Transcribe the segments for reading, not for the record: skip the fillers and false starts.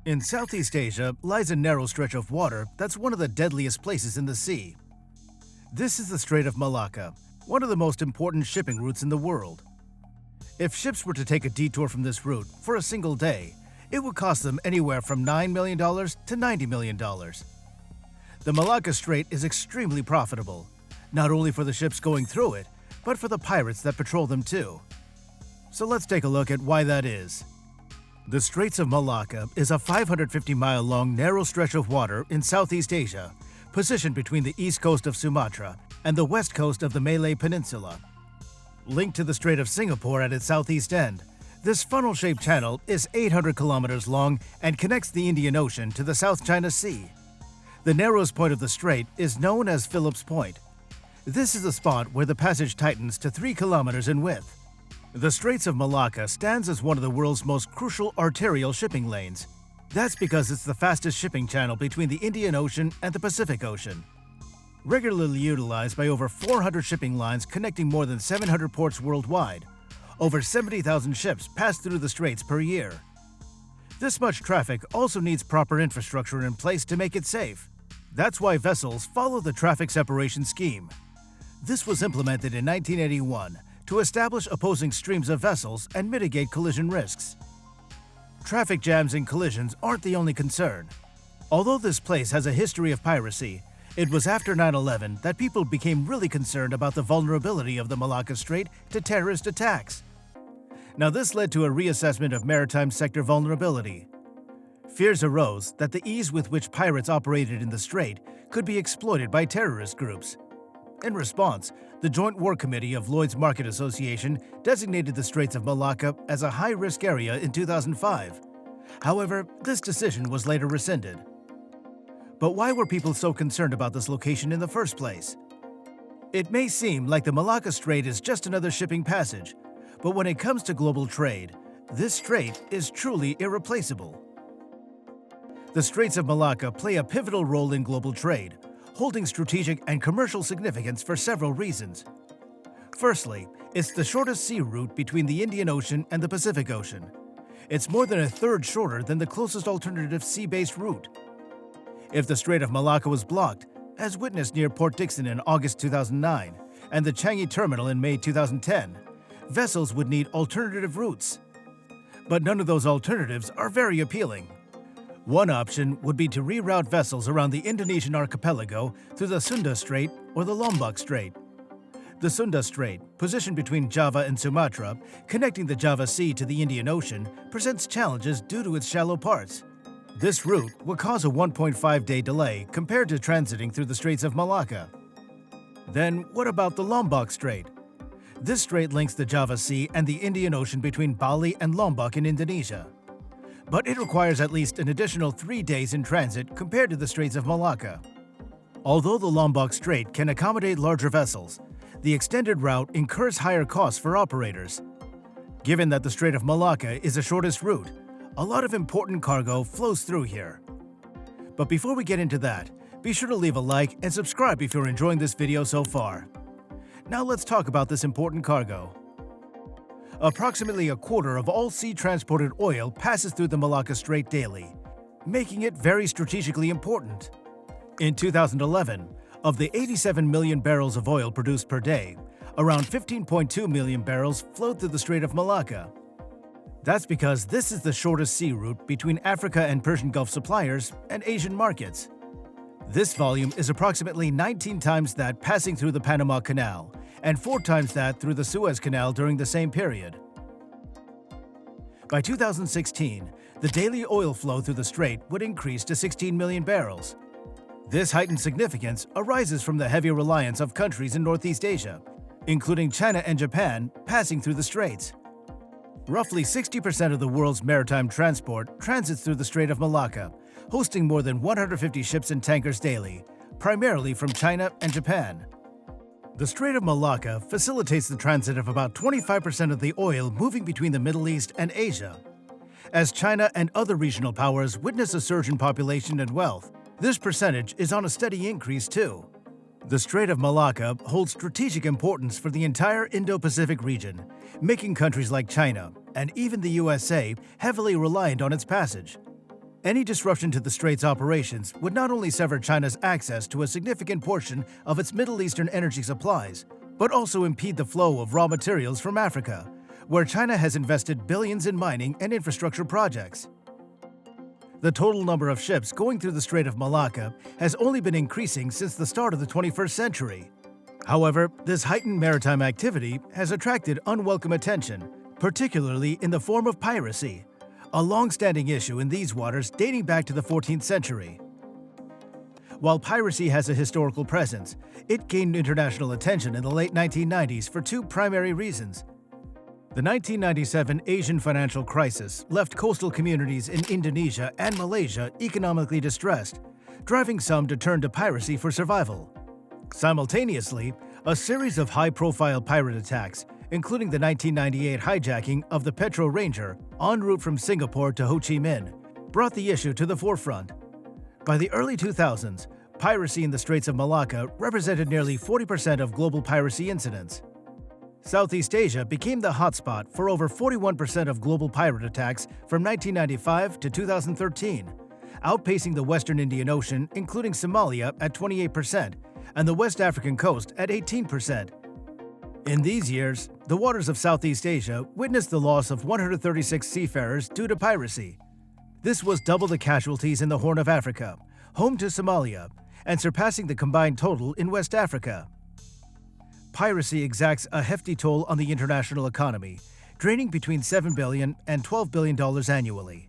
In Southeast Asia lies a narrow stretch of water that's one of the deadliest places in the sea. This is the Strait of Malacca, one of the most important shipping routes in the world. If ships were to take a detour from this route for a single day, it would cost them anywhere from $9 million to $90 million. The Malacca Strait is extremely profitable, not only for the ships going through it, but for the pirates that patrol them too. So let's take a look at why that is. The Straits of Malacca is a 550-mile-long narrow stretch of water in Southeast Asia, positioned between the east coast of Sumatra and the west coast of the Malay Peninsula. Linked to the Strait of Singapore at its southeast end, this funnel-shaped channel is 800 kilometers long and connects the Indian Ocean to the South China Sea. The narrowest point of the strait is known as Phillip's Point. This is the spot where the passage tightens to 3 kilometers in width. The Straits of Malacca stands as one of the world's most crucial arterial shipping lanes. That's because it's the fastest shipping channel between the Indian Ocean and the Pacific Ocean. Regularly utilized by over 400 shipping lines connecting more than 700 ports worldwide, over 70,000 ships pass through the straits per year. This much traffic also needs proper infrastructure in place to make it safe. That's why vessels follow the traffic separation scheme. This was implemented in 1981 to establish opposing streams of vessels and mitigate collision risks. Traffic jams and collisions aren't the only concern. Although this place has a history of piracy, it was after 9/11 that people became really concerned about the vulnerability of the Malacca Strait to terrorist attacks. Now this led to a reassessment of maritime sector vulnerability. Fears arose that the ease with which pirates operated in the strait could be exploited by terrorist groups. In response, the Joint War Committee of Lloyd's Market Association designated the Straits of Malacca as a high-risk area in 2005. However, this decision was later rescinded. But why were people so concerned about this location in the first place? It may seem like the Malacca Strait is just another shipping passage, but when it comes to global trade, this strait is truly irreplaceable. The Straits of Malacca play a pivotal role in global trade, holding strategic and commercial significance for several reasons. Firstly, it's the shortest sea route between the Indian Ocean and the Pacific Ocean. It's more than a third shorter than the closest alternative sea-based route. If the Strait of Malacca was blocked, as witnessed near Port Dickson in August 2009 and the Changi Terminal in May 2010, vessels would need alternative routes. But none of those alternatives are very appealing. One option would be to reroute vessels around the Indonesian archipelago through the Sunda Strait or the Lombok Strait. The Sunda Strait, positioned between Java and Sumatra, connecting the Java Sea to the Indian Ocean, presents challenges due to its shallow parts. This route would cause a 1.5-day delay compared to transiting through the Straits of Malacca. Then, what about the Lombok Strait? This strait links the Java Sea and the Indian Ocean between Bali and Lombok in Indonesia. But it requires at least an additional 3 days in transit compared to the Straits of Malacca. Although the Lombok Strait can accommodate larger vessels, the extended route incurs higher costs for operators. Given that the Strait of Malacca is the shortest route, a lot of important cargo flows through here. But before we get into that, be sure to leave a like and subscribe if you're enjoying this video so far. Now let's talk about this important cargo. Approximately a quarter of all sea-transported oil passes through the Malacca Strait daily, making it very strategically important. In 2011, of the 87 million barrels of oil produced per day, around 15.2 million barrels flowed through the Strait of Malacca. That's because this is the shortest sea route between Africa and Persian Gulf suppliers and Asian markets. This volume is approximately 19 times that passing through the Panama Canal, and 4 times that through the Suez Canal during the same period. By 2016, the daily oil flow through the strait would increase to 16 million barrels. This heightened significance arises from the heavy reliance of countries in Northeast Asia, including China and Japan, passing through the straits. Roughly 60% of the world's maritime transport transits through the Strait of Malacca, hosting more than 150 ships and tankers daily, primarily from China and Japan. The Strait of Malacca facilitates the transit of about 25% of the oil moving between the Middle East and Asia. As China and other regional powers witness a surge in population and wealth, this percentage is on a steady increase too. The Strait of Malacca holds strategic importance for the entire Indo-Pacific region, making countries like China and even the USA heavily reliant on its passage. Any disruption to the Strait's operations would not only sever China's access to a significant portion of its Middle Eastern energy supplies, but also impede the flow of raw materials from Africa, where China has invested billions in mining and infrastructure projects. The total number of ships going through the Strait of Malacca has only been increasing since the start of the 21st century. However, this heightened maritime activity has attracted unwelcome attention, particularly in the form of piracy, a long-standing issue in these waters dating back to the 14th century. While piracy has a historical presence, it gained international attention in the late 1990s for two primary reasons. The 1997 Asian financial crisis left coastal communities in Indonesia and Malaysia economically distressed, driving some to turn to piracy for survival. Simultaneously, a series of high-profile pirate attacks, including the 1998 hijacking of the Petro Ranger en route from Singapore to Ho Chi Minh, brought the issue to the forefront. By the early 2000s, piracy in the Straits of Malacca represented nearly 40% of global piracy incidents. Southeast Asia became the hotspot for over 41% of global pirate attacks from 1995 to 2013, outpacing the Western Indian Ocean, including Somalia, at 28%, and the West African coast at 18%. In these years, the waters of Southeast Asia witnessed the loss of 136 seafarers due to piracy. This was double the casualties in the Horn of Africa, home to Somalia, and surpassing the combined total in West Africa. Piracy exacts a hefty toll on the international economy, draining between $7 billion and $12 billion annually.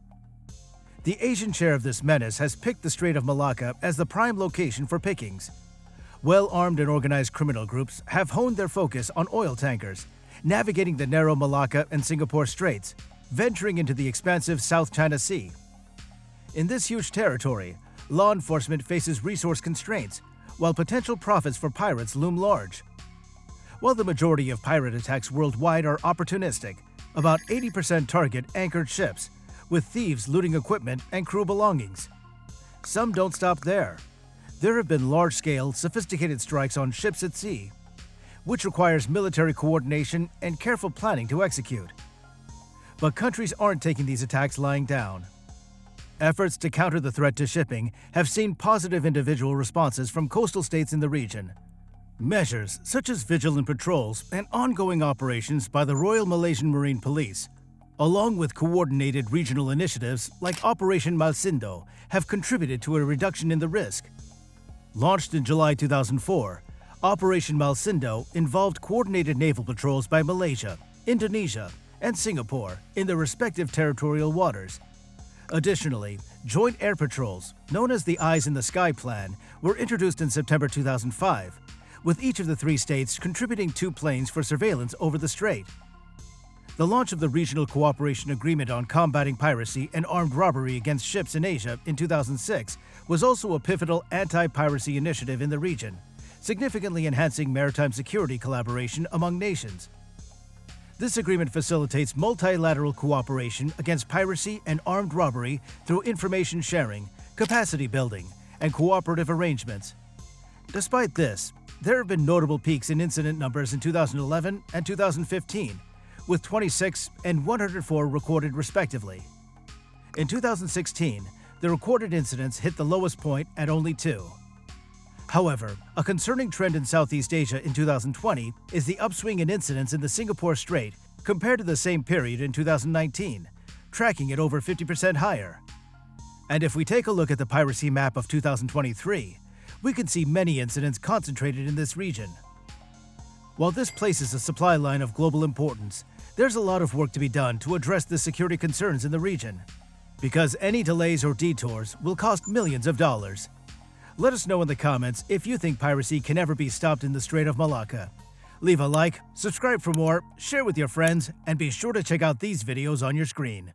The Asian share of this menace has picked the Strait of Malacca as the prime location for pickings. Well-armed and organized criminal groups have honed their focus on oil tankers, navigating the narrow Malacca and Singapore Straits, venturing into the expansive South China Sea. In this huge territory, law enforcement faces resource constraints, while potential profits for pirates loom large. While the majority of pirate attacks worldwide are opportunistic, about 80% target anchored ships, with thieves looting equipment and crew belongings. Some don't stop there. There have been large-scale, sophisticated strikes on ships at sea, which requires military coordination and careful planning to execute. But countries aren't taking these attacks lying down. Efforts to counter the threat to shipping have seen positive individual responses from coastal states in the region. Measures such as vigilant patrols and ongoing operations by the Royal Malaysian Marine Police, along with coordinated regional initiatives like Operation Malsindo, have contributed to a reduction in the risk. Launched in July 2004, Operation Malsindo involved coordinated naval patrols by Malaysia, Indonesia, and Singapore in their respective territorial waters. Additionally, joint air patrols, known as the Eyes in the Sky Plan, were introduced in September 2005, with each of the three states contributing 2 planes for surveillance over the strait. The launch of the Regional Cooperation Agreement on Combating Piracy and Armed Robbery Against Ships in Asia in 2006 was also a pivotal anti-piracy initiative in the region, significantly enhancing maritime security collaboration among nations. This agreement facilitates multilateral cooperation against piracy and armed robbery through information sharing, capacity building, and cooperative arrangements. Despite this, there have been notable peaks in incident numbers in 2011 and 2015, with 26 and 104 recorded respectively. In 2016, the recorded incidents hit the lowest point at only 2. However, a concerning trend in Southeast Asia in 2020 is the upswing in incidents in the Singapore Strait compared to the same period in 2019, tracking at over 50% higher. And if we take a look at the piracy map of 2023, we can see many incidents concentrated in this region. While this places a supply line of global importance, there's a lot of work to be done to address the security concerns in the region, because any delays or detours will cost millions of dollars. Let us know in the comments if you think piracy can ever be stopped in the Strait of Malacca. Leave a like, subscribe for more, share with your friends, and be sure to check out these videos on your screen.